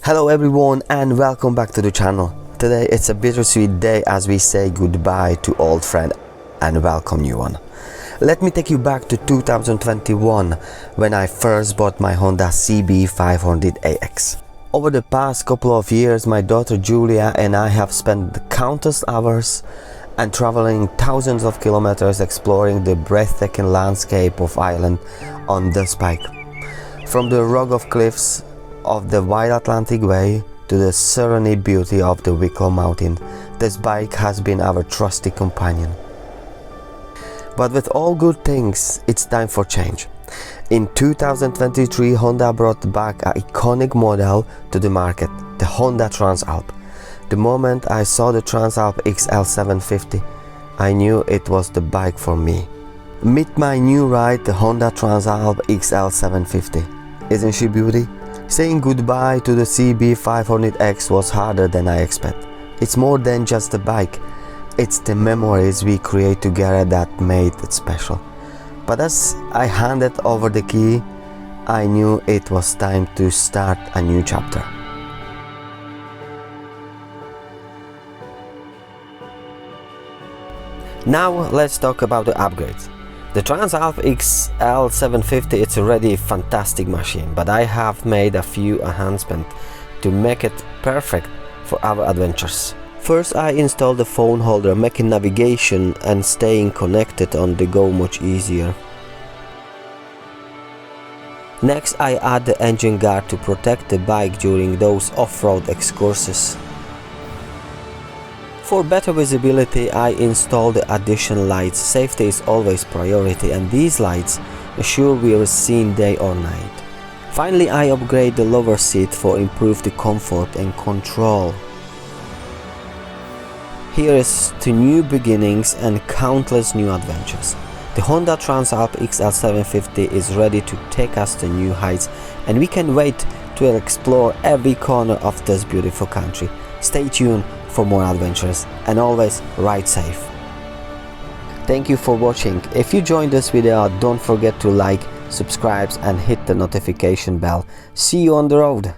Hello everyone and welcome back to the channel. Today it's a bittersweet day as we say goodbye to old friend and welcome new one. Let me take you back to 2021 when I first bought my Honda CB500AX. Over the past couple of years my daughter Julia and I have spent countless hours and traveling thousands of kilometers exploring the breathtaking landscape of Ireland on this bike. From the rugged cliffs of the wide Atlantic Way to the serene beauty of the Wicklow Mountain, this bike has been our trusty companion. But with all good things, it's time for change. In 2023, Honda brought back an iconic model to the market, the Honda Transalp. The moment I saw the Transalp XL 750, I knew it was the bike for me. Meet my new ride, the Honda Transalp XL 750. Isn't she beauty? Saying goodbye to the CB500X was harder than I expected. It's more than just a bike, it's the memories we create together that made it special. But as I handed over the key, I knew it was time to start a new chapter. Now let's talk about the upgrades. The Transalp XL 750 it's already a fantastic machine, but I have made a few enhancements to make it perfect for our adventures. First, I installed the phone holder, making navigation and staying connected on the go much easier. Next, I add the engine guard to protect the bike during those off-road excursions. For better visibility, I installed the additional lights. Safety is always priority and these lights assure we are seen day or night. Finally, I upgrade the lower seat for improved comfort and control. Here is to new beginnings and countless new adventures. The Honda Transalp XL 750 is ready to take us to new heights and we can wait to explore every corner of this beautiful country. Stay tuned for more adventures and always ride safe. Thank you for watching. If you enjoyed this video, don't forget to like, subscribe and hit the notification bell. See you on the road.